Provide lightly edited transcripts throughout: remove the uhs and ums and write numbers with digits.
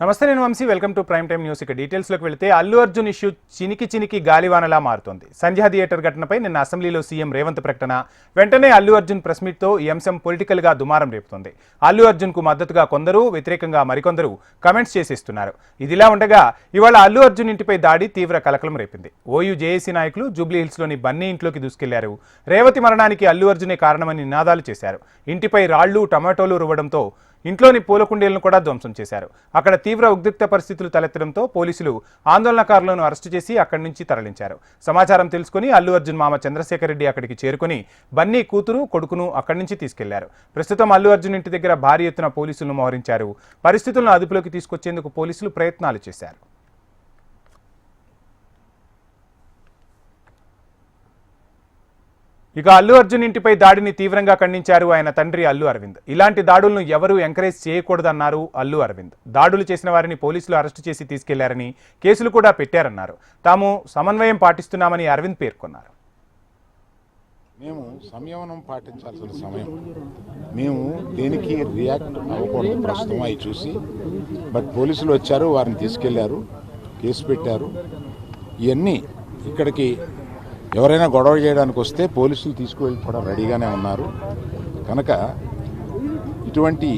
నమస్తే, నేను Vamsi. Welcome to prime time news. ఇక డీటెయిల్స్లోకి వెళితే అల్లు అర్జున్ ఇష్యూ చినికి గాలివానలా మారుతోంది. సంధ్యా థియేటర్ ఘటనపై నిన్న అసెంబ్లీలో సీఎం రేవంత్ ప్రకటన. వెంటనే అల్లు అర్జున్ ప్రెస్ మీట్తో ఈ అంశం పొలిటికల్గా దుమారం రేపుతోంది. అల్లు అర్జున్కు మద్దతుగా కొందరు, వ్యతిరేకంగా మరికొందరు కమెంట్స్ చేసేస్తున్నారు. ఇదిలా ఉండగా ఇవాళ అల్లు అర్జున్ ఇంటిపై దాడి తీవ్ర కలకలం రేపింది. ఓయూ జేఏసీ నాయకులు జూబ్లీహిల్స్లోని బన్నీ ఇంట్లోకి దూసుకెళ్లారు. రేవతి మరణానికి అల్లు అర్జునే కారణమని నినాదాలు చేశారు. ఇంటిపై రాళ్లు, టమాటోలు రువ్వడంతో ఇంట్లోని పూల కుండీలను కూడా ధ్వంసం చేశారు. అక్కడ తీవ్ర ఉద్రిక్త పరిస్థితులు తలెత్తడంతో పోలీసులు ఆందోళనకారులను అరెస్టు చేసి అక్కడి నుంచి తరలించారు. సమాచారం తెలుసుకుని అల్లు అర్జున్ మామ చంద్రశేఖర్ రెడ్డి అక్కడికి చేరుకుని బన్నీ కూతురు, కొడుకును అక్కడి నుంచి తీసుకెళ్లారు. ప్రస్తుతం అల్లు అర్జున్ ఇంటి దగ్గర భారీ ఎత్తున పోలీసులను మోహరించారు. పరిస్థితులను అదుపులోకి తీసుకొచ్చేందుకు పోలీసులు ప్రయత్నాలు చేశారు. ఇక అల్లు అర్జున్ ఇంటిపై దాడిని తీవ్రంగా ఖండించారు ఆయన తండ్రి అల్లు అరవింద్. ఇలాంటి దాడులను ఎవరూ ఎంకరేజ్ చేయకూడదన్నారు అల్లు అరవింద్. దాడులు చేసిన వారిని పోలీసులు అరెస్టు చేసి తీసుకెళ్లారని, కేసులు కూడా పెట్టారన్నారు. తాము సమన్వయం పాటిస్తున్నామని అరవింద్ పేర్కొన్నారు. మేము సంయమనం పాటించాల్సిన సమయం. మేము దేనికి రియాక్ట్ అవ్వకూడదు ప్రస్తుతం అవి చూసి. బట్ పోలీసులు వచ్చారు, వారిని తీసుకెళ్లారు, కేసు పెట్టారు. ఇవన్నీ ఇక్కడికి ఎవరైనా గొడవ చేయడానికి వస్తే పోలీసులు తీసుకువెళ్ళిపోవడం రెడీగానే ఉన్నారు. కనుక ఇటువంటి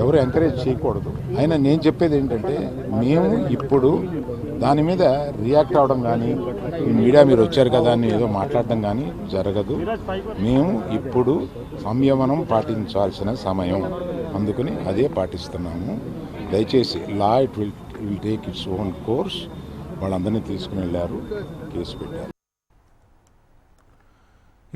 ఎవరు ఎంకరేజ్ చేయకూడదు. అయినా నేను చెప్పేది ఏంటంటే, మేము ఇప్పుడు దాని మీద రియాక్ట్ అవ్వడం కానీ, మీడియా మీరు వచ్చారు కదా అని ఏదో మాట్లాడడం కానీ జరగదు. మేము ఇప్పుడు సంయమనం పాటించాల్సిన సమయం, అందుకని అదే పాటిస్తున్నాము. దయచేసి law it will take its own course. వాళ్ళందరినీ తీసుకుని వెళ్ళారు, కేసు పెట్టారు.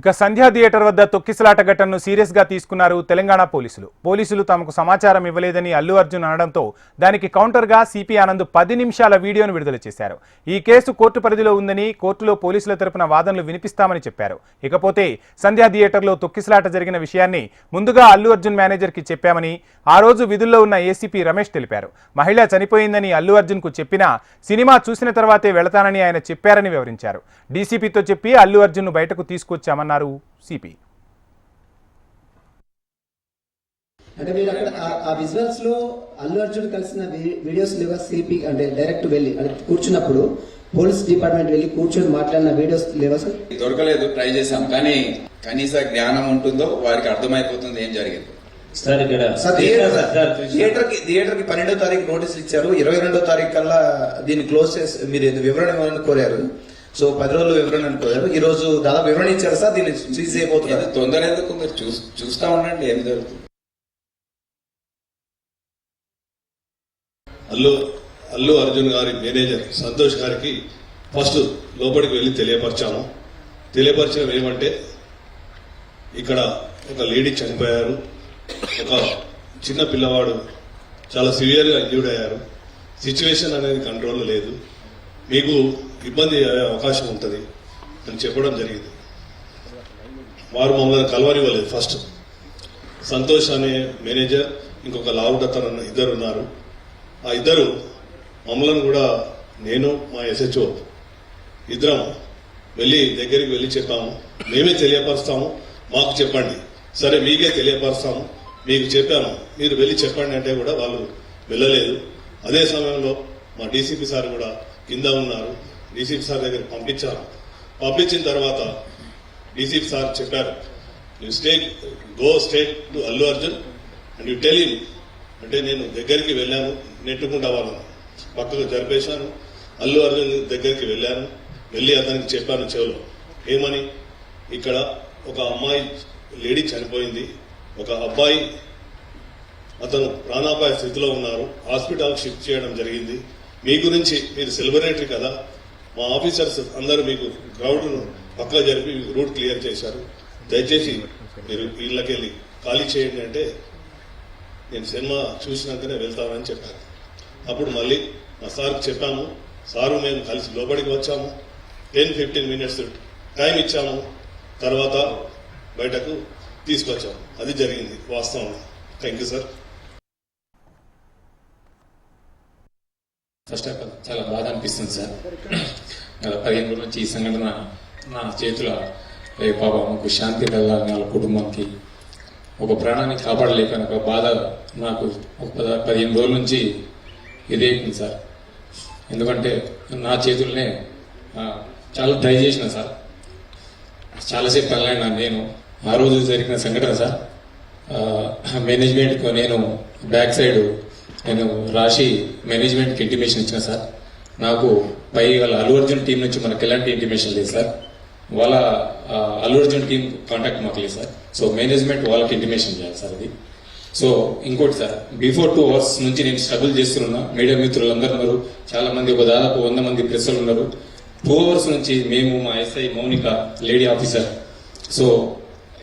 ఇక సంధ్యా థియేటర్ వద్ద తొక్కిసలాట ఘటనను సీరియస్ గా తీసుకున్నారు తెలంగాణ పోలీసులు తమకు సమాచారం ఇవ్వలేదని అల్లు అర్జున్ అనడంతో దానికి కౌంటర్ గా సిపి ఆనంద్ 10 నిమిషాల వీడియోను విడుదల చేశారు. ఈ కేసు కోర్టు పరిధిలో ఉందని, కోర్టులో పోలీసుల తరపున వాదనలు వినిపిస్తామని చెప్పారు. ఇకపోతే సంధ్యా థియేటర్లో తొక్కిసలాట జరిగిన విషయాన్ని ముందుగా అల్లు అర్జున్ మేనేజర్ కి చెప్పామని ఆ రోజు విధుల్లో ఉన్న ఏసీపీ రమేష్ తెలిపారు. మహిళ చనిపోయిందని అల్లు అర్జున్ కు చెప్పినా సినిమా చూసిన తర్వాతే వెళతానని ఆయన చెప్పారని వివరించారు. డీసీపీతో చెప్పి అల్లు అర్జున్ ను బయటకు తీసుకొచ్చామన్నారు సిపి. అంటే మీరు అక్కడ ఆ విజువల్స్ లో అల్లు అర్జున్ కలిసిన వీడియోస్ లేవా? సిపి అంటే డైరెక్ట్ వెళ్ళి కూర్చున్నప్పుడు పోలీస్ డిపార్ట్మెంట్ వెళ్ళి కూర్చొని మాట్లాడిన వీడియోస్ లేవా సార్? దొరకలేదు, ట్రై చేశాం, కానీ కనీస జ్ఞానం ఉంటుందో వారికి అర్థమైపోతుంది ఏం జరిగింది. సార్ ఇక్కడ థియేటర్ కి 12వ తారీఖు నోటీస్ ఇచ్చారు. 22వ తారీఖు కల్లా దీన్ని క్లోజ్ చేసి మీరు వివరణ ఇవ్వాలని కోరారు. సో 10 రోజులు వివరణ అనుకోరు. ఈ రోజు దాదాపు వివరణ ఇచ్చారు సార్. దీన్ని సీజ్ అయిపోతున్నారు. తొందర ఎందుకు, మీరు చూస్తా ఉండండి ఏం జరుగుతుంది. అల్లు అర్జున్ గారి మేనేజర్ సంతోష్ గారికి ఫస్ట్ లోపలికి వెళ్ళి తెలియపరిచడం ఏమంటే, ఇక్కడ ఒక లేడీ చనిపోయారు, ఒక చిన్న పిల్లవాడు చాలా సివియర్గా ఇంజ్యూర్డ్ అయ్యారు, సిచ్యువేషన్ అనేది కంట్రోల్లో లేదు, మీకు ఇబ్బంది అయ్యే అవకాశం ఉంటుంది అని చెప్పడం జరిగింది. వారు మమ్మల్ని కలవనివ్వలేదు. ఫస్ట్ సంతోష్ అనే మేనేజర్, ఇంకొక లావుడతన్ అన్న ఇద్దరు ఉన్నారు. ఆ ఇద్దరు మమ్మల్ని కూడా, నేను మా ఎస్హెచ్ఓ ఇద్దరం దగ్గరికి వెళ్ళి చెప్పాము, మేమే తెలియపరుస్తాము, మాకు చెప్పండి. సరే మీకే తెలియపరుస్తాము, మీకు చెప్పాము, మీరు వెళ్ళి చెప్పండి అంటే కూడా వాళ్ళు వెళ్ళలేదు. అదే సమయంలో మా డీసీపీ సార్ కూడా కింద ఉన్నారు. డీసీపీ సార్ దగ్గర పంపించిన తర్వాత డీసీపీ సార్ చెప్పారు, go state to Allu Arjun and you tell him అంటే, నేను దగ్గరికి వెళ్ళాను, నెట్టుకుంటా వాళ్ళను పక్కకు జరిపేశాను. అల్లు అర్జున్ దగ్గరికి వెళ్ళి అతనికి చెప్పాను చెవులో, ఏమని, ఇక్కడ ఒక అమ్మాయి లేడీ చనిపోయింది, ఒక అబ్బాయి అతను ప్రాణాపాయ స్థితిలో ఉన్నారు, హాస్పిటల్కి షిఫ్ట్ చేయడం జరిగింది. మీ గురించి, మీరు సెలబ్రిటీ కదా, మా ఆఫీసర్స్ అందరూ మీకు క్రౌడ్ను పక్కగా జరిపి రూట్ క్లియర్ చేశారు, దయచేసి మీరు ఇళ్ళకెళ్ళి ఖాళీ చేయండి అంటే, నేను సినిమా చూసినాకనే వెళ్తానని చెప్పాను. అప్పుడు మళ్ళీ మా సార్కి చెప్పాము, సారు మేము కలిసి లోపలికి వచ్చాము, 10-15 minutes టైం ఇచ్చాము, తర్వాత బయటకు తీసుకొచ్చాము. అది జరిగింది వాస్తవం. Thank you sir. First of all చాలా బాధ అనిపిస్తుంది సార్. గత 15 రోజుల నుంచి ఈ సంఘటన నా చేతిలో, పాపం శాంతి కలగాలని వాళ్ళ కుటుంబంకి, ఒక ప్రాణాన్ని కాపాడలేక ఒక బాధ నాకు 15 రోజుల నుంచి ఇదైపోయింది సార్. ఎందుకంటే నా చేతుల్నే చాలా ట్రై చేసిన సార్, చాలాసేపు వెళ్ళాను నేను. ఆ రోజు జరిగిన సంఘటన సార్, మేనేజ్మెంట్కు నేను బ్యాక్ సైడ్ నేను రాసి మేనేజ్మెంట్కి ఇంటిమేషన్ ఇచ్చిన సార్. నాకు పై వాళ్ళ అల్లు అర్జున్ టీం నుంచి మనకు ఎలాంటి ఇంటిమేషన్ లేదు సార్. వాళ్ళ అల్లు అర్జున్ టీం కాంటాక్ట్ మాకు లేదు సార్. సో మేనేజ్మెంట్ వాళ్ళకి ఇంటిమేషన్ చేయాలి సార్ అది. సో ఇంకోటి సార్, బిఫోర్ 2 hours నుంచి నేను స్ట్రగుల్ చేస్తున్నా. మీడియా మిత్రులందరూ ఉన్నారు, చాలా మంది, ఒక దాదాపు 100 మంది ప్రెస్సులు ఉన్నారు. 2 hours నుంచి మేము, మా SI Mounika lady officer, so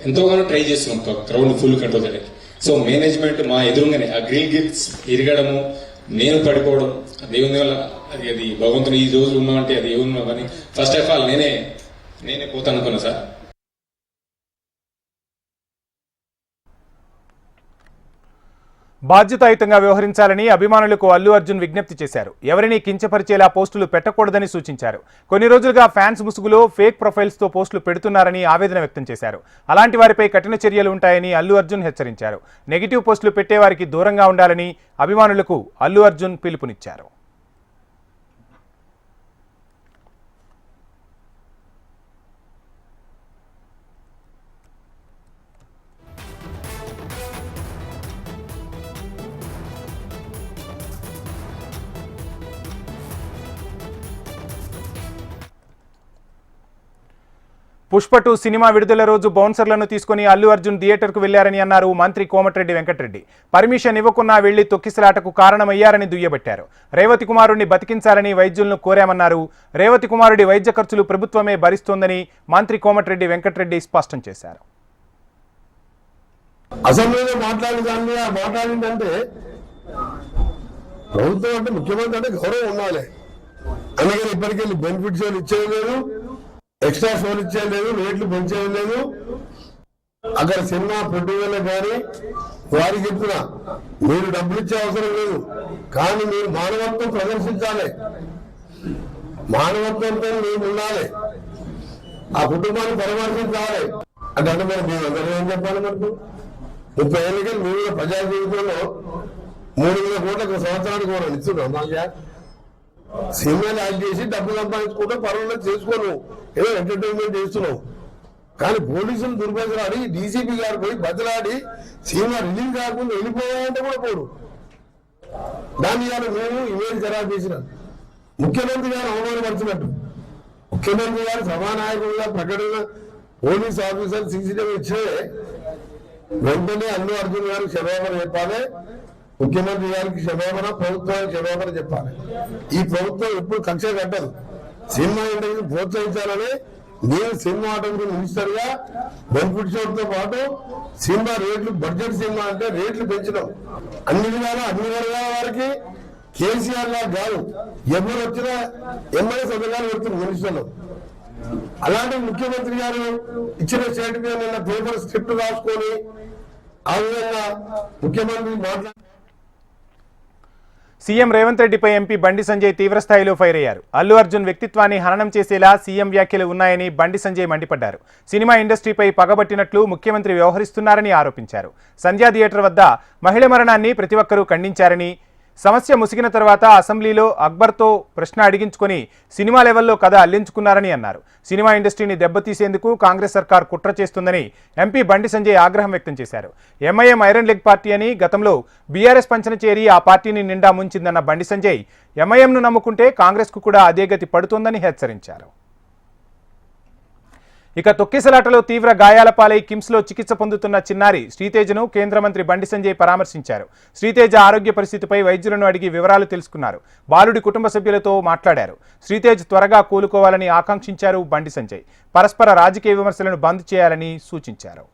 ఎంతోగానో ట్రై చేస్తున్నాం క్రౌడ్ ఫుల్ కంట్రోల్ చేయడానికి. సో మేనేజ్మెంట్ మా ఎదురుగానే ఆ గ్రిల్ గిల్స్ ఇరగడము, నేను పడిపోవడం, దేవుని వల్ల అది భగవంతుని ఈ రోజు ఉన్నామంటే అది ఏమున్నా కానీ ఫస్ట్ ఆఫ్ ఆల్ నేనే పోతాను అనుకున్నా సార్. బాధ్యతాయుతంగా వ్యవహరించాలని అభిమానులకు అల్లు అర్జున్ విజ్ఞప్తి చేశారు. ఎవరిని కించపరిచేలా పోస్టులు పెట్టకూడదని సూచించారు. కొన్ని రోజులుగా ఫ్యాన్స్ ముసుగులో ఫేక్ ప్రొఫైల్స్తో పోస్టులు పెడుతున్నారని ఆవేదన వ్యక్తం చేశారు. అలాంటి వారిపై కఠిన చర్యలు ఉంటాయని అల్లు అర్జున్ హెచ్చరించారు. నెగిటివ్ పోస్టులు పెట్టేవారికి దూరంగా ఉండాలని అభిమానులకు అల్లు అర్జున్ పిలుపునిచ్చారు. పుష్ప 2 సినిమా విడుదల రోజు బౌన్సర్లను తీసుకుని అల్లు అర్జున్ థియేటర్కు వెళ్లారని అన్నారు మంత్రి కోమటిరెడ్డి వెంకటరెడ్డి. పర్మిషన్ ఇవ్వకున్నా వెళ్లి తొక్కిసలాటకు కారణమయ్యారని దుయ్యబట్టారు. రేవతి కుమారుడిని బతికించాలని వైద్యులను కోరామన్నారు. రేవతి కుమారుడి వైద్య ఖర్చులు ప్రభుత్వమే భరిస్తోందని మంత్రి కోమటిరెడ్డి వెంకటరెడ్డి స్పష్టం చేశారు. అసెంబ్లీలో మాట్లాడిందంటే ప్రభుత్వం అంటే ముఖ్యమంత్రి అంటే గౌరవం ఉండాలి. అందుకని ఇప్పటికెళ్ళి బెనిఫిట్స్ ఇచ్చేది లేదు, ఎక్స్ట్రా షోలు ఇచ్చేది లేదు, రేట్లు పెంచేది లేదు. అక్కడ సినిమా ప్రొడ్యూసర్లకు కానీ వారికి చెప్పిన మీరు డబ్బులు ఇచ్చే అవసరం లేదు, కానీ మీరు మానవత్వం ప్రదర్శించాలి, మానవత్వంతో మీరు ఉండాలి, ఆ కుటుంబాన్ని పరామర్శించాలి అంటే మరి మేము అందరూ ఏం చెప్పాలి? మనకు 30 ఏళ్ళకి మీరు ప్రజా జీవితంలో 3,000 కోట్లకు సంవత్సరానికి కూడా ఇస్తున్నాం. మాకు సినిమాలు యాక్ట్ చేసి డబ్బులు సంపాదించుకుంటే పర్వాలేదు చేసుకోను, ఏదో ఎంటర్టైన్మెంట్ చేస్తున్నావు. కానీ పోలీసులు దుర్భద్రాడి డీసీపీ గారు పోయి బదిలాడి సినిమా రిలీజ్ కాకుండా వెళ్ళిపోవాలంటే కూడా పోడు. దాన్ని ఇవాళ మేము ఇమేజ్ ఖరాబ్ చేసినాం. ముఖ్యమంత్రి గారు అవమానపరిచినట్టు, ముఖ్యమంత్రి గారు సభానాయకులుగా ప్రకటన పోలీస్ ఆఫీసర్ సీసీటీవీ ఇచ్చే వెంటనే అల్లు అర్జున్ గారికి క్షమాపణ చెప్పాలి, ముఖ్యమంత్రి గారికి క్షమాపణ, ప్రభుత్వానికి క్షమాపణ చెప్పాలి. ఈ ప్రభుత్వం ఎప్పుడు కక్ష కట్టదు. సినిమా ఇండస్ట్రీని ప్రోత్సహించాలని నేను సినిమా ఆటోగ్రఫీ మినిస్టర్ గా బెనిఫిట్ షోతో పాటు సినిమా రేట్లు, బడ్జెట్ సినిమా అంటే రేట్లు పెంచడం అన్ని విధాల వారికి కేసీఆర్ లా కాదు, ఎవరు వచ్చినా ఎమ్మెల్యే సంతకాలు పెడుతున్నారు మినిస్టర్లు. అలాంటి ముఖ్యమంత్రి గారు ఇచ్చిన స్టేట్ మీద నిన్న పేపర్ స్క్రిప్ట్ రాసుకొని ఆ విధంగా ముఖ్యమంత్రి మాట్లాడు. సీఎం రేవంత్ రెడ్డిపై ఎంపీ బండి సంజయ్ తీవ్రస్థాయిలో ఫైర్ అయ్యారు. అల్లు అర్జున్ వ్యక్తిత్వాన్ని హననం చేసేలా సీఎం వ్యాఖ్యలు ఉన్నాయని బండి సంజయ్ మండిపడ్డారు. సినిమా ఇండస్ట్రీపై పగబట్టినట్లు ముఖ్యమంత్రి వ్యవహరిస్తున్నారని ఆరోపించారు. సంధ్యా థియేటర్ వద్ద మహిళ మరణాన్ని ప్రతి ఒక్కరూ ఖండించారని, సమస్య ముసిగిన తర్వాత అసెంబ్లీలో అక్బర్తో ప్రశ్న అడిగించుకొని సినిమా లెవెల్లో కథ అల్లించుకున్నారని అన్నారు. సినిమా ఇండస్ట్రీని దెబ్బతీసేందుకు కాంగ్రెస్ సర్కార్ కుట్ర చేస్తుందని ఎంపీ బండి సంజయ్ ఆగ్రహం వ్యక్తం చేశారు. ఎంఐఎం ఐరన్ లెగ్ పార్టీ అని గతంలో బీఆర్ఎస్ పంచన చేరి ఆ పార్టీని నిండా ముంచిందన్న బండి సంజయ్ ఎంఐఎంను నమ్ముకుంటే కాంగ్రెస్కు కూడా అదే గతి పడుతోందని హెచ్చరించారు. ఇక తొక్కిసలాటలో తీవ్ర గాయాల పాలై కిమ్స్లో చికిత్స పొందుతున్న చిన్నారి శ్రీతేజను కేంద్ర మంత్రి బండి సంజయ్ పరామర్శించారు. శ్రీతేజ ఆరోగ్య పరిస్థితిపై వైద్యులను అడిగి వివరాలు తెలుసుకున్నారు. బాలుడి కుటుంబ సభ్యులతో మాట్లాడారు. శ్రీతేజ్ త్వరగా కోలుకోవాలని ఆకాంక్షించారు బండి సంజయ్. పరస్పర రాజకీయ విమర్శలను బంద్ చేయాలని సూచించారు.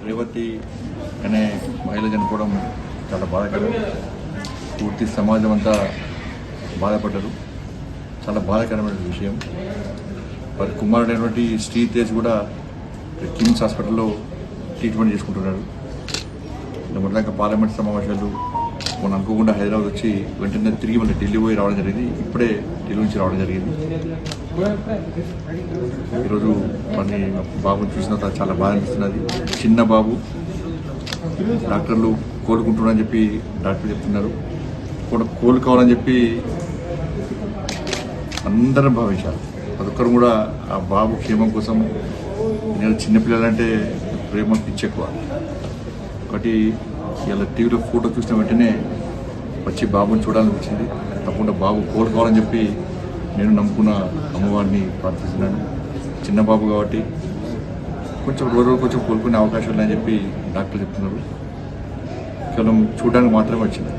రేవతి అనే మహిళ చనిపోవడం చాలా బాధాకరం. పూర్తి సమాజం అంతా బాధపడ్డారు. చాలా బాధాకరమైన విషయం. వారి కుమారుడైనటువంటి శ్రీతేజ్ కూడా కిమ్స్ హాస్పిటల్లో ట్రీట్మెంట్ చేసుకుంటున్నాడు. మొదలక పార్లమెంట్ సమావేశాలు మనం అనుకోకుండా హైదరాబాద్ వచ్చి వెంటనే తిరిగి మన ఢిల్లీ పోయి రావడం జరిగింది. ఇప్పుడే ఢిల్లీ నుంచి రావడం జరిగింది. ఈరోజు మన బాబుని చూసిన తర్వాత చాలా బాధ అనిపిస్తున్నది. చిన్న బాబు, డాక్టర్లు కోలుకుంటున్నారని చెప్పి డాక్టర్లు చెప్తున్నారు. కోలుకోవాలని చెప్పి అందరం భావించారు. అదొక్కరు కూడా ఆ బాబు క్షేమం కోసం. నేను చిన్నపిల్లలంటే ప్రేమ పిచ్చి ఎక్కువ. ఒకటి ఇలా టీవీలో ఫోటో చూసిన వెంటనే వచ్చి బాబుని చూడాలనిపించింది. తప్పకుండా బాబు కోలుకోవాలని చెప్పి నేను నమ్ముకున్న అమ్మవారిని ప్రార్థిస్తున్నాను. చిన్న బాబు కాబట్టి కొంచెం రోజు కొంచెం కోలుకునే అవకాశం ఉందని చెప్పి డాక్టర్లు చెప్తున్నారు. కేవలం చూడడానికి మాత్రమే వచ్చింది.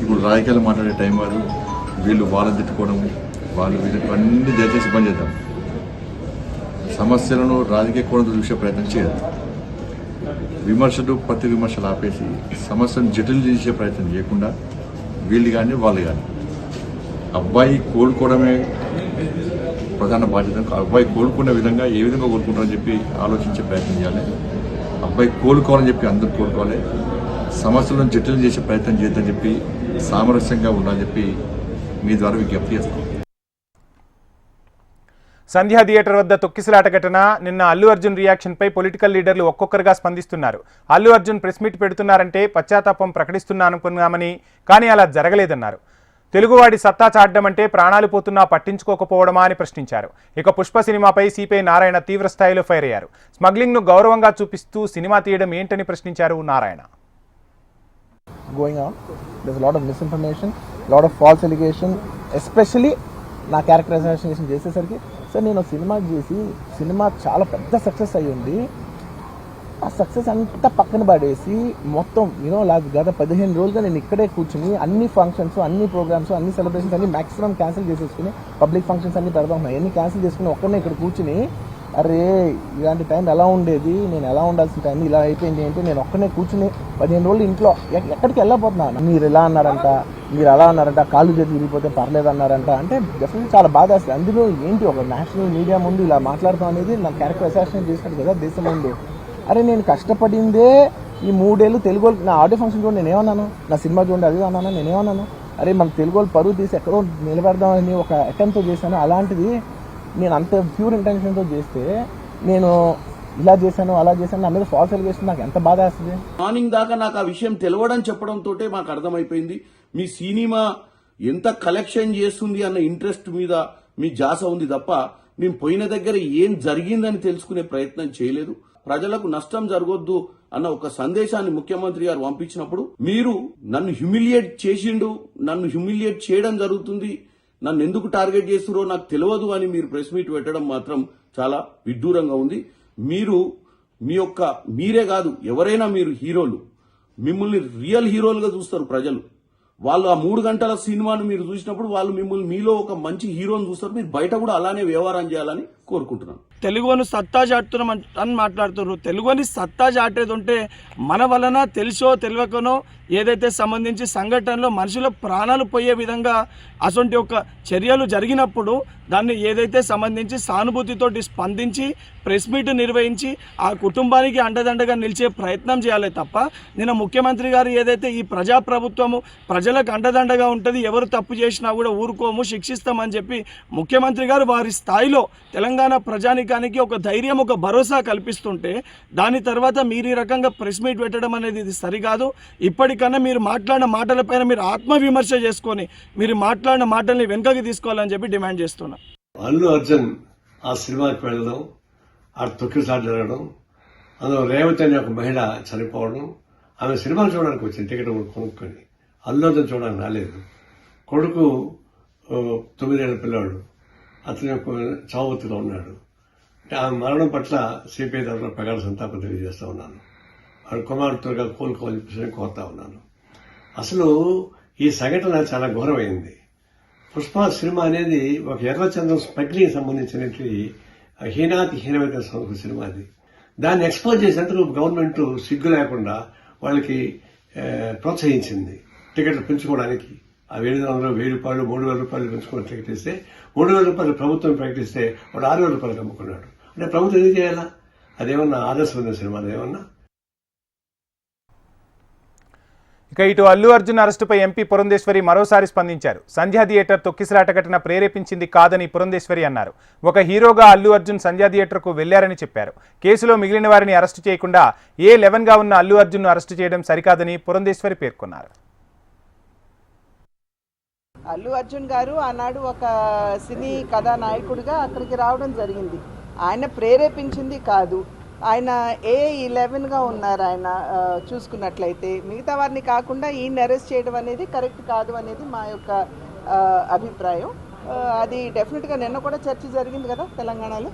ఇప్పుడు రాజకీయాలు మాట్లాడే టైం కాదు. వీళ్ళు వాళ్ళని తిట్టుకోవడం, వాళ్ళు వీళ్ళకి అన్ని దయచేసి పని చేద్దాం. సమస్యలను రాజకీయ కోణంతో చూసే ప్రయత్నం చేయదు. విమర్శలు ప్రతి విమర్శలు ఆపేసి సమస్యను జటిల్ చేసే ప్రయత్నం చేయకుండా వీళ్ళు కానీ వాళ్ళు కానీ అబ్బాయి కోలుకోవడమే ప్రధాన బాధ్యత. అబ్బాయి కోలుకునే విధంగా ఏ విధంగా కోలుకుంటారని చెప్పి ఆలోచించే ప్రయత్నం చేయాలి. అబ్బాయి కోలుకోవాలని చెప్పి అందరూ కోలుకోవాలి. సమస్యలను జటిల్ చేసే ప్రయత్నం చేయొద్దని చెప్పి సామరస్యంగా ఉండాలని చెప్పి మీ ద్వారా విజ్ఞప్తి చేస్తాం. సంధ్యా థియేటర్ వద్ద తొక్కిసలాట ఘటన. నిన్న అల్లు అర్జున్ రియాక్షన్పై పొలిటికల్ లీడర్లు ఒక్కొక్కరుగా స్పందిస్తున్నారు. అల్లు అర్జున్ ప్రెస్ మీట్ పెడుతున్నారంటే పశ్చాత్తాపం ప్రకటిస్తున్నా అనుకున్నామని, కానీ అలా జరగలేదన్నారు. తెలుగువాడి సత్తా చాటడం అంటే ప్రాణాలు పోతున్నా పట్టించుకోకపోవడమా అని ప్రశ్నించారు. ఇక పుష్ప సినిమాపై సిపిఐ నారాయణ తీవ్ర స్థాయిలో ఫైర్ అయ్యారు. స్మగ్లింగ్ను గౌరవంగా చూపిస్తూ సినిమా తీయడం ఏంటని ప్రశ్నించారు Narayana. Going on, there's a lot of misinformation, lot of false allegation, especially నా క్యారెక్టర్ అసాసినేషన్ చేసేసరికి సార్ నేను సినిమా చేసి సినిమా చాలా పెద్ద సక్సెస్ అయ్యింది. ఆ సక్సెస్ అంతా పక్కన పడేసి మొత్తం గత 15 రోజులుగా నేను ఇక్కడే కూర్చుని అన్ని ఫంక్షన్స్, అన్ని ప్రోగ్రామ్స్, అన్ని సెలబ్రేషన్స్ అన్ని మ్యాక్సిమం క్యాన్సిల్ చేసేసుకుని పబ్లిక్ ఫంక్షన్స్ అన్ని పెడతా ఉన్నాయి. అన్ని క్యాన్సిల్ చేసుకుని ఒక్కనే ఇక్కడ కూర్చుని అరే ఇలాంటి టైం ఎలా ఉండేది, నేను ఎలా ఉండాల్సిన టైం ఇలా అయిపోయింది ఏంటి, నేను ఒక్కనే కూర్చుని 15 రోజులు ఇంట్లో ఎక్కడికి వెళ్ళకపోతున్నాను. మీరు ఇలా అన్నారంట, మీరు అలా అన్నారంట, కాళ్ళు చేతి విరిగిపోతే పర్లేదు అన్నారంట అంటే డెఫినెట్లీ చాలా బాధ వేస్తుంది. అందులో ఏంటి ఒక నేషనల్ మీడియా ముందు ఇలా మాట్లాడతాం అనేది నా క్యారెక్టర్ అసాసినేట్ చేసినట్టు కదా దేశం ముందు. అరే నేను కష్టపడిందే ఈ 3 ఏళ్ళు తెలుగు వాళ్ళు. నా ఆడియో ఫంక్షన్ చూడండి నేనేమన్నాను, నా సినిమా చూడండి అది అన్నాను, నేనేమన్నాను అరే మన తెలుగు వాళ్ళు పరువు తీసి ఎక్కడో నిలబెడదామని ఒక అటెంప్ట్ చేశాను. అలాంటిది నేను అంత ప్యూర్ ఇంటెన్షన్తో చేస్తే నేను ఇలా చేశాను అలా చేశాను, నా మీద ఫాల్స్ అలిగేషన్ నాకు ఎంత బాధ వేస్తుంది. మార్నింగ్ దాకా నాకు ఆ విషయం తెలవడం చెప్పడంతో మాకు అర్థమైపోయింది మీ సినిమా ఎంత కలెక్షన్ చేస్తుంది అన్న ఇంట్రెస్ట్ మీద మీ జాస ఉంది తప్ప మేము పోయిన దగ్గర ఏం జరిగిందని తెలుసుకునే ప్రయత్నం చేయలేదు. ప్రజలకు నష్టం జరగొద్దు అన్న ఒక సందేశాన్ని ముఖ్యమంత్రి గారు పంపించినప్పుడు మీరు నన్ను హ్యూమిలియేట్ చేసిండు, నన్ను హ్యూమిలియేట్ చేయడం జరుగుతుంది, నన్ను ఎందుకు టార్గెట్ చేస్తురో నాకు తెలియదు అని మీరు ప్రెస్ మీట్ పెట్టడం మాత్రం చాలా విడ్డూరంగా ఉంది. మీరే కాదు ఎవరైనా మీరు హీరోలు, మిమ్మల్ని రియల్ హీరోలుగా చూస్తారు ప్రజలు. వాళ్ళు ఆ 3 గంటల సినిమాను మీరు చూసినప్పుడు వాళ్ళు మిమ్మల్ని మీలో ఒక మంచి హీరోని చూస్తారు. మీరు బయట కూడా అలానే వ్యవహారం చేయాలని కోరుకుంటున్నాను. తెలుగుని సత్తా చాటుతున్నాం అని మాట్లాడుతున్నారు. తెలుగుని సత్తా చాటేది ఉంటే మన వలన తెలిసో తెలియకనో ఏదైతే సంబంధించి సంఘటనలో మనుషుల ప్రాణాలు పోయే విధంగా అటువంటి ఒక చర్యలు జరిగినప్పుడు దాన్ని ఏదైతే సంబంధించి సానుభూతితోటి స్పందించి ప్రెస్ మీట్ నిర్వహించి ఆ కుటుంబానికి అండదండగా నిలిచే ప్రయత్నం చేయాలి తప్ప నిన్న ముఖ్యమంత్రి గారు ఏదైతే ఈ ప్రజాప్రభుత్వము ప్రజలకు అండదండగా ఉంటుంది, ఎవరు తప్పు చేసినా కూడా ఊరుకోము శిక్షిస్తామని చెప్పి ముఖ్యమంత్రి గారు వారి స్థాయిలో తెలంగాణ ప్రజానికానికి ఒక ధైర్యం ఒక భరోసా కల్పిస్తుంటే దాని తర్వాత మీరు ఈ రకంగా ప్రెస్ మీట్ పెట్టడం అనేది ఇది సరికాదు. ఇప్పటికన్నా మీరు మాట్లాడిన మాటలపైన మీరు ఆత్మవిమర్శ చేసుకొని మీరు మాట్లాడిన మాటల్ని వెనుకకి తీసుకోవాలని చెప్పి డిమాండ్ చేస్తున్నా. అల్లు అర్జున్ ఆ సినిమాకి వెళ్ళడం, ఆ తొక్కిసారి జరగడం, అందులో రేవతి అనే ఒక మహిళ చనిపోవడం, ఆమె సినిమా చూడడానికి వచ్చింది టికెట్ కొనుక్కొని, అల్లు అర్జున్ చూడడానికి రాలేదు. కొడుకు 9 ఏళ్ల పిల్లాడు అతని యొక్క చావుతులో ఉన్నాడు. ఆ మరణం పట్ల సిపిఐ తరఫున ప్రగాఢ సంతాపం తెలియజేస్తా ఉన్నాను. వాడు కుమారుడుగా కోలుకోవాలని చెప్పి కోరుతా ఉన్నాను. అసలు ఈ సంఘటన చాలా ఘోరమైంది. పుష్ప సినిమా అనేది ఒక ఎర్రచంద్రం స్మగ్లింగ్ సంబంధించినటువంటి హీనమైన సినిమా అది. దాన్ని ఎక్స్పోజ్ చేసేందుకు గవర్నమెంట్ సిగ్గు లేకుండా వాళ్ళకి ప్రోత్సహించింది టికెట్లు పెంచుకోవడానికి. ఆ 700, 1000 రూపాయలు, 3000 రూపాయలు పెంచుకొని టికెట్ ఇస్తే 3000 రూపాయలు ప్రభుత్వం ప్రకటిస్తే వాడు 6000 రూపాయలు అమ్ముకున్నాడు. అంటే ప్రభుత్వం ఏం చేయాలా? అదేమన్నా ఆదర్శమైన సినిమా అదేమన్నా? ఇక ఇటు అల్లు అర్జున్ అరెస్టుపై ఎంపీ పురంధేశ్వరి మరోసారి స్పందించారు. సంధ్యా థియేటర్ తొక్కిసలాట ఘటన ప్రేరేపించింది కాదని పురంధేశ్వరి అన్నారు. ఒక హీరోగా అల్లు అర్జున్ సంధ్యా థియేటర్కు వెళ్లారని చెప్పారు. కేసులో మిగిలిన వారిని అరెస్టు చేయకుండా A11గా ఉన్న అల్లు అర్జున్ను అరెస్టు చేయడం సరికాదని పురంధేశ్వరి పేర్కొన్నారు. అల్లు అర్జున్ గారు ఆనాడు ఒక సినీ కథానాయకుడిగా అక్కడికి రావడం జరిగింది. ఆయన ప్రేరేపించింది కాదు. ఆయన A11గా ఉన్నారు. ఆయన చూసుకున్నట్లయితే మిగతా వారిని కాకుండా ఈయన అరెస్ట్ చేయడం అనేది కరెక్ట్ కాదు అనేది మా యొక్క అభిప్రాయం. అది డెఫినెట్గా నిన్న కూడా చర్చ జరిగింది కదా తెలంగాణలో.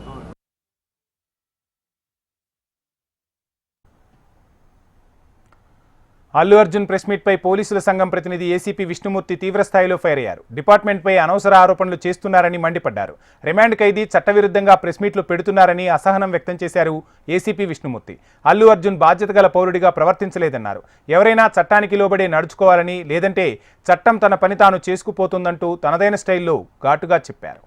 అల్లు అర్జున్ ప్రెస్ మీట్ పై పోలీసుల సంఘం ప్రతినిధి ఏసీపీ విష్ణుమూర్తి తీవ్రస్థాయిలో ఫైర్ అయ్యారు. డిపార్ట్మెంట్పై అనవసర ఆరోపణలు చేస్తున్నారని మండిపడ్డారు. రిమాండ్ ఖైదీ చట్టవిరుద్ధంగా ప్రెస్ మీట్లు పెడుతున్నారని అసహనం వ్యక్తం చేశారు ఏసీపీ విష్ణుమూర్తి. అల్లు అర్జున్ బాధ్యత గల పౌరుడిగా ప్రవర్తించలేదన్నారు. ఎవరైనా చట్టానికి లోబడే నడుచుకోవాలని, లేదంటే చట్టం తన పని తాను చేసుకుపోతుందంటూ తనదైన స్టైల్లో ఘాటుగా చెప్పారు.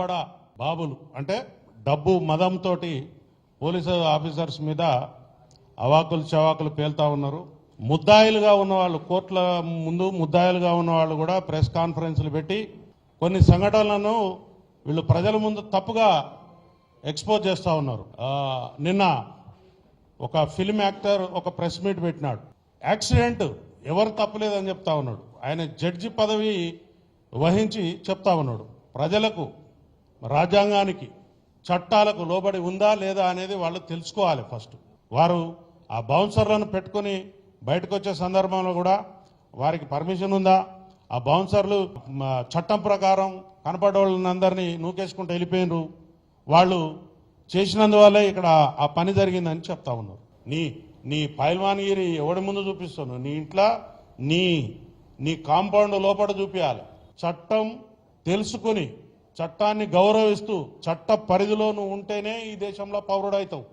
బడా బాబులు అంటే డబ్బు మదంతో పోలీసు ఆఫీసర్స్ మీద అవాకులు చవాకులు పేలుతా ఉన్నారు. ముద్దాయిలుగా ఉన్నవాళ్ళు, కోర్టుల ముందు ముద్దాయిలుగా ఉన్నవాళ్ళు కూడా ప్రెస్ కాన్ఫరెన్స్లు పెట్టి కొన్ని సంఘటనలను వీళ్ళు ప్రజల ముందు తప్పుగా ఎక్స్పోజ్ చేస్తూ ఉన్నారు. నిన్న ఒక ఫిల్మ్ యాక్టర్ ఒక ప్రెస్ మీట్ పెట్టినాడు. యాక్సిడెంట్ ఎవరు తప్పులేదని చెప్తా ఉన్నాడు. ఆయన జడ్జి పదవి వహించి చెప్తా ఉన్నాడు. ప్రజలకు, రాజ్యాంగానికి, చట్టాలకు లోబడి ఉందా లేదా అనేది వాళ్ళు తెలుసుకోవాలి. ఫస్ట్ వారు ఆ బౌన్సర్లను పెట్టుకుని బయటకు వచ్చే సందర్భంలో కూడా వారికి పర్మిషన్ ఉందా, ఆ బౌన్సర్లు చట్టం ప్రకారం కనపడే వాళ్ళందరినీ నూకేసుకుంటూ వెళ్ళిపోయినరు, వాళ్ళు చేసినందువల్లే ఇక్కడ ఆ పని జరిగిందని చెప్తా ఉన్నారు. నీ పైల్వాన్గిరి ఎవడి ముందు చూపిస్తున్నావు? నీ ఇంట్లో నీ కాంపౌండ్ లోపల చూపించాలి. చట్టం తెలుసుకుని చట్టాన్ని గౌరవిస్తూ చట్ట పరిధిలో నువ్వు ఉంటేనే ఈ దేశంలో పౌరుడవుతావు.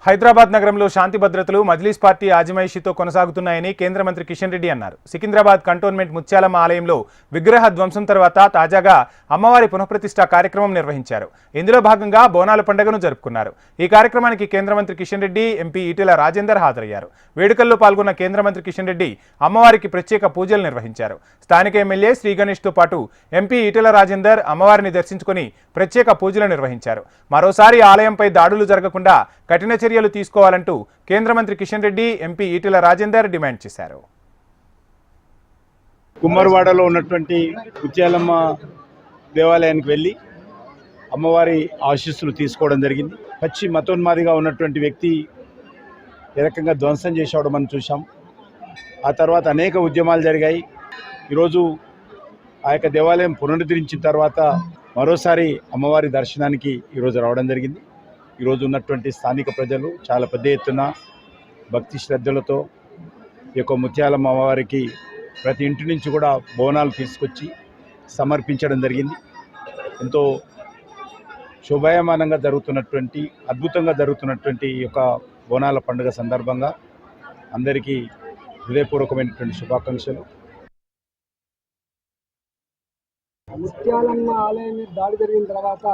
హైదరాబాద్ నగరంలో శాంతి భద్రతలు మజ్లీస్ పార్టీ ఆజమాయిషీతో కొనసాగుతున్నాయని కేంద్ర మంత్రి కిషన్ రెడ్డి అన్నారు. సికింద్రాబాద్ కంటోన్మెంట్ ముత్యాలమ్మ ఆలయంలో విగ్రహ ధ్వంసం తర్వాత తాజాగా అమ్మవారి పునఃప్రతిష్ఠ కార్యక్రమం నిర్వహించారు. ఇందులో భాగంగా బోనాల పండుగను జరుపుకున్నారు. ఈ కార్యక్రమానికి కేంద్ర మంత్రి కిషన్ రెడ్డి, ఎంపీ ఈటెల రాజేందర్ హాజరయ్యారు. వేడుకల్లో పాల్గొన్న కేంద్ర మంత్రి కిషన్ రెడ్డి అమ్మవారికి ప్రత్యేక పూజలు నిర్వహించారు. స్థానిక ఎమ్మెల్యే శ్రీ గణేష్తో పాటు ఎంపీ ఈటెల రాజేందర్ అమ్మవారిని దర్శించుకుని ప్రత్యేక పూజలు నిర్వహించారు. మరోసారి ఆలయంపై దాడులు జరగకుండా కఠిన చర్యలు తీసుకోవాలంటూ కేంద్ర మంత్రి కిషన్ రెడ్డి, ఎంపీ ఈటెల రాజేందర్ డిమాండ్ చేశారు. కుమ్మరివాడలో ఉన్నటువంటి ముత్యాలమ్మ దేవాలయానికి వెళ్ళి అమ్మవారి ఆశీస్సులు తీసుకోవడం జరిగింది. పచ్చి మతోన్మాదిగా ఉన్నటువంటి వ్యక్తి ఏ రకంగా ధ్వంసం చేసేవాడు మనం చూసాం. ఆ తర్వాత అనేక ఉద్యమాలు జరిగాయి. ఈరోజు ఆ యొక్క దేవాలయం పునరుద్ధరించిన తర్వాత మరోసారి అమ్మవారి దర్శనానికి ఈరోజు రావడం జరిగింది. ఈరోజు ఉన్నటువంటి స్థానిక ప్రజలు చాలా పెద్ద ఎత్తున భక్తి శ్రద్ధలతో ఈ యొక్క ముత్యాలమ్మ అమ్మవారికి ప్రతి ఇంటి నుంచి కూడా బోనాలు తీసుకొచ్చి సమర్పించడం జరిగింది. ఎంతో శోభాయమానంగా జరుగుతున్నటువంటి, అద్భుతంగా జరుగుతున్నటువంటి ఈ యొక్క బోనాల పండుగ సందర్భంగా అందరికీ హృదయపూర్వకమైనటువంటి శుభాకాంక్షలు. ముత్యాలమ్మ ఆలయం మీద దాడి జరిగిన తర్వాత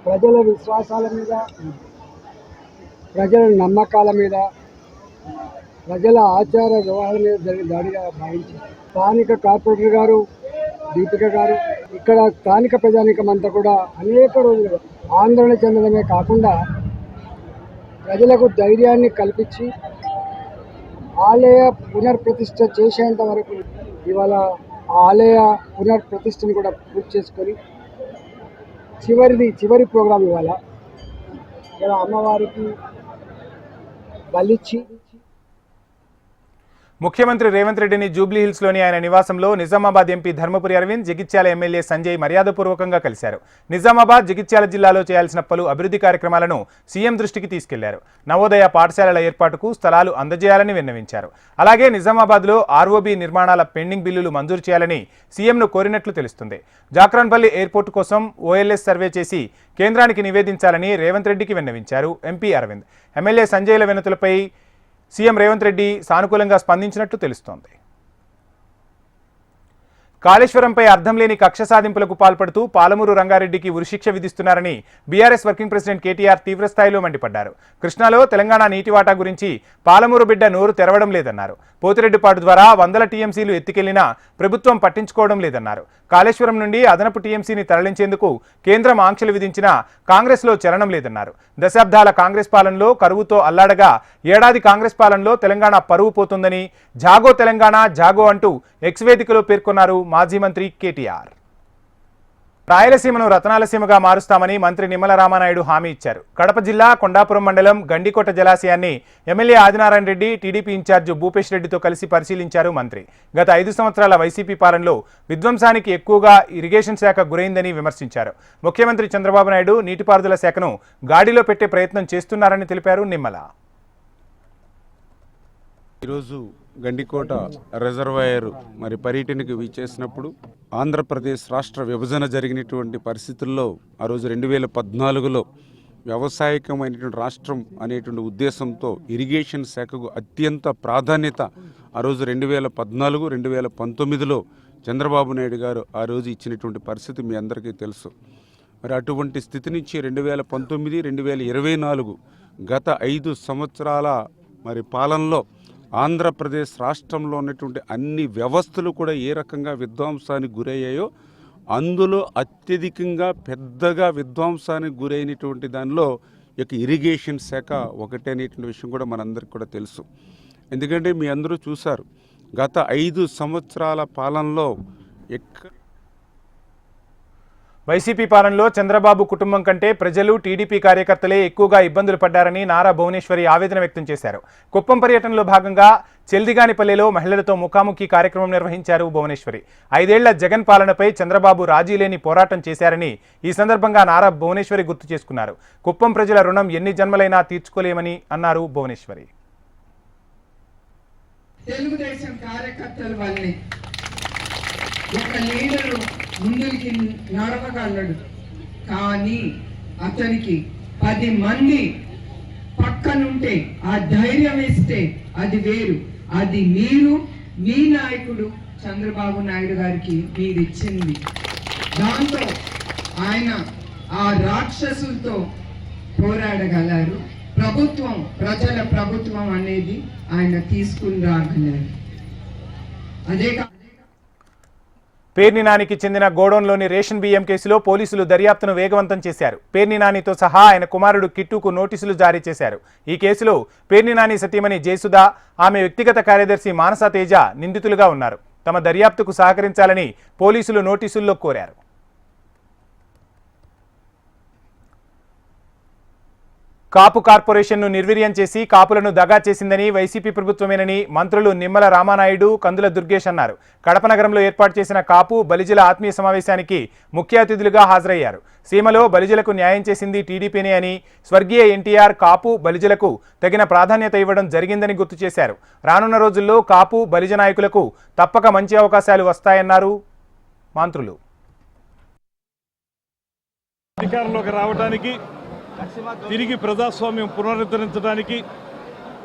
ప్రజల విశ్వాసాల మీద, ప్రజల నమ్మకాల మీద, ప్రజల ఆచార వ్యవహారాల మీద జరిగిన దాడిగా భావించారు. స్థానిక కార్పొరేటర్ గారు, దీపిక గారు, ఇక్కడ స్థానిక ప్రజానీకం అంతా కూడా అనేక రోజులుగా ఆందోళన చెందడమే కాకుండా ప్రజలకు ధైర్యాన్ని కల్పించి ఆలయ పునర్ప్రతిష్ఠ చేసేంత వరకు ఇవాళ ఆలయ పునర్ప్రతిష్టను కూడా పూర్తి చేసుకొని చివరి ప్రోగ్రాం ఇవాళ అమ్మవారికి బలిచ్చి ముఖ్యమంత్రి రేవంత్ రెడ్డిని జూబ్లీహిల్స్లోని ఆయన నివాసంలో నిజామాబాద్ ఎంపీ ధర్మపురి అరవింద్, జగిత్యాల ఎమ్మెల్యే సంజయ్ మర్యాదపూర్వకంగా కలిశారు. నిజామాబాద్, జగిత్యాల జిల్లాలో చేయాల్సిన పలు అభివృద్ధి కార్యక్రమాలను సీఎం దృష్టికి తీసుకెళ్లారు. నవోదయ పాఠశాలల ఏర్పాటుకు స్థలాలు అందజేయాలని విన్నవించారు. అలాగే నిజామాబాద్లో ఆర్ఓబీ నిర్మాణాల పెండింగ్ బిల్లులు మంజూరు చేయాలని సీఎంను కోరినట్లు తెలుస్తుంది. జాక్రాన్పల్లి ఎయిర్పోర్టు కోసం ఓఎల్ఎస్ సర్వే చేసి కేంద్రానికి నివేదించాలని రేవంత్ రెడ్డికి విన్నవించారు ఎంపీ అరవింద్. ఎమ్మెల్యే సంజయ్ల వినతులపై సీఎం రేవంత్ రెడ్డి సానుకూలంగా స్పందించినట్లు తెలుస్తోంది. కాళేశ్వరంపై అర్థం లేని కక్ష సాధింపులకు పాల్పడుతూ పాలమూరు రంగారెడ్డికి ఉరిశిక్ష విధిస్తున్నారని బీఆర్ఎస్ వర్కింగ్ ప్రెసిడెంట్ కేటీఆర్ తీవ్రస్థాయిలో మండిపడ్డారు. కృష్ణాలో తెలంగాణ నీటి వాటా గురించి పాలమూరు బిడ్డ నోరు తెరవడం లేదన్నారు. పోతిరెడ్డిపాడు ద్వారా 100 టీఎంసీలు ఎత్తికెళ్లినా ప్రభుత్వం పట్టించుకోవడం లేదన్నారు. కాళేశ్వరం నుండి అదనపు టీఎంసీని తరలించేందుకు కేంద్రం ఆంక్షలు విధించినా కాంగ్రెస్లో చలనం లేదన్నారు. దశాబ్దాల కాంగ్రెస్ పాలనలో కరువుతో అల్లాడగా ఏడాది కాంగ్రెస్ పాలనలో తెలంగాణ పరువు పోతుందని జాగో తెలంగాణ జాగో అంటూ ఎక్స్ వేదికలో పేర్కొన్నారు మాజీ మంత్రి కేటీఆర్. రాయలసీమను రతనాలసీమగా మారుస్తామని మంత్రి నిమ్మల రామానాయుడు హామీ ఇచ్చారు. కడప జిల్లా కొండాపురం మండలం గండికోట జలాశయాన్ని MLA Adinarayana Reddy, TDP incharge Bhupesh రెడ్డితో కలిసి పరిశీలించారు మంత్రి. గత 5 సంవత్సరాల వైసీపీ పాలనలో విధ్వంసానికి ఎక్కువగా ఇరిగేషన్ శాఖ గురైందని విమర్శించారు. ముఖ్యమంత్రి చంద్రబాబు నాయుడు నీటిపారుదల శాఖను గాడిలో పెట్టే ప్రయత్నం చేస్తున్నారని తెలిపారు నిమ్మల. ఈరోజు గండికోట రిజర్వాయర్ పర్యటనకు విచ్చేసినప్పుడు ఆంధ్రప్రదేశ్ రాష్ట్ర విభజన జరిగినటువంటి పరిస్థితుల్లో ఆ రోజు 2014లో వ్యవసాయకమైనటువంటి రాష్ట్రం అనేటువంటి ఉద్దేశంతో ఇరిగేషన్ శాఖకు అత్యంత ప్రాధాన్యత ఆ రోజు 2014, 2019లో చంద్రబాబు నాయుడు గారు ఆ రోజు ఇచ్చినటువంటి పరిస్థితి మీ అందరికీ తెలుసు. అటువంటి స్థితి నుంచి 2019, 2024 గత 5 సంవత్సరాల పాలనలో ఆంధ్రప్రదేశ్ రాష్ట్రంలో ఉన్నటువంటి అన్ని వ్యవస్థలు కూడా ఏ రకంగా విధ్వంసానికి గురయ్యాయో అందులో అత్యధికంగా పెద్దగా విధ్వంసానికి గురైనటువంటి దానిలో ఇరిగేషన్ శాఖ ఒకటే అనేటువంటి విషయం కూడా మనందరికీ కూడా తెలుసు. ఎందుకంటే మీ అందరూ చూశారు గత 5 సంవత్సరాల పాలనలో వైసీపీ పాలనలో చంద్రబాబు కుటుంబం కంటే ప్రజలు, టీడీపీ కార్యకర్తలే ఎక్కువగా ఇబ్బందులు పడ్డారని నారా భువనేశ్వరి ఆవేదన వ్యక్తం చేశారు. కుప్పం పర్యటనలో భాగంగా చెల్దిగానిపల్లెలో మహిళలతో ముఖాముఖి కార్యక్రమం నిర్వహించారు భువనేశ్వరి. 5 ఏళ్ల జగన్ పాలనపై చంద్రబాబు రాజీలేని పోరాటం చేశారని ఈ సందర్భంగా నారా భువనేశ్వరి గుర్తు చేసుకున్నారు. కుప్పం ప్రజల రుణం ఎన్ని జన్మలైనా తీర్చుకోలేమని అన్నారు భువనేశ్వరి. తెలుగుదేశం కార్యకర్తల వల్లే ఒక లీడరు ముందుకి నడవగలడు, కానీ అతనికి 10 మంది పక్కనుంటే ఆ ధైర్యం ఇస్తే అది వేరు. అది మీరు, మీ నాయకుడు చంద్రబాబు నాయుడు గారికి మీరు ఇచ్చింది. దాంతో ఆయన ఆ రాక్షసులతో పోరాడగలరు. ప్రభుత్వం, ప్రజల ప్రభుత్వం అనేది ఆయన తీసుకుని రాగలరు. అదే పేర్ని నానికి చెందిన గోడౌన్లోని రేషన్ బియ్యం కేసులో పోలీసులు దర్యాప్తును వేగవంతం చేశారు. పేర్ని నానితో సహా ఆయన కుమారుడు కిట్టుకు నోటీసులు జారీ చేశారు. ఈ కేసులో పేర్ని నాని సతీమణి జయసుధ, ఆమె వ్యక్తిగత కార్యదర్శి మానస తేజ నిందితులుగా ఉన్నారు. తమ దర్యాప్తుకు సహకరించాలని పోలీసులు నోటీసుల్లో కోరారు. కాపు కార్పొరేషన్ను నిర్వీర్యం చేసి కాపులను దగా చేసిందని వైసీపీ ప్రభుత్వమేనని మంత్రులు నిమ్మల రామానాయుడు, కందుల దుర్గేష్ అన్నారు. కడప నగరంలో ఏర్పాటు చేసిన కాపు బలిజల ఆత్మీయ సమావేశానికి ముఖ్య అతిథులుగా హాజరయ్యారు. సీమలో బలిజలకు న్యాయం చేసింది టీడీపీనే అని, స్వర్గీయ ఎన్టీఆర్ కాపు బలిజలకు తగిన ప్రాధాన్యత ఇవ్వడం జరిగిందని గుర్తు చేశారు. రానున్న రోజుల్లో కాపు బలిజ నాయకులకు తప్పక మంచి అవకాశాలు వస్తాయన్నారు మంత్రులు. అధికారంలోకి రావడానికి, తిరిగి ప్రజాస్వామ్యం పునరుద్ధరించడానికి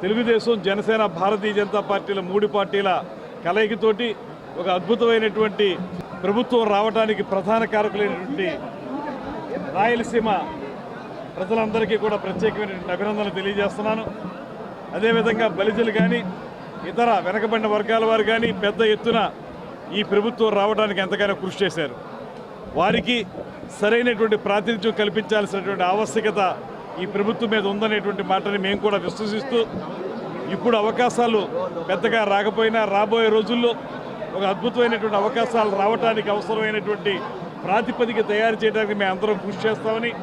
తెలుగుదేశం, జనసేన, భారతీయ జనతా పార్టీల 3 పార్టీల కలయికతోటి ఒక అద్భుతమైనటువంటి ప్రభుత్వం రావడానికి ప్రధాన కారకులైనటువంటి రాయలసీమ ప్రజలందరికీ కూడా ప్రత్యేకమైనటువంటి అభినందనలు తెలియజేస్తున్నాను. అదేవిధంగా బలిజలు కానీ ఇతర వెనకబడిన వర్గాల వారు కానీ పెద్ద ఎత్తున ఈ ప్రభుత్వం రావడానికి ఎంతగానో కృషి చేశారు. వారికి సరైనటువంటి ప్రాతినిధ్యం కల్పించాల్సినటువంటి ఆవశ్యకత ఈ ప్రభుత్వం మీద ఉందనేటువంటి మాటని మేము కూడా విశ్వసిస్తూ, ఇప్పుడు అవకాశాలు పెద్దగా రాకపోయినా రాబోయే రోజుల్లో ఒక అద్భుతమైనటువంటి అవకాశాలు రావడానికి అవసరమైనటువంటి ప్రాతిపదిక తయారు చేయడానికి మేము అందరం కృషి చేస్తామని,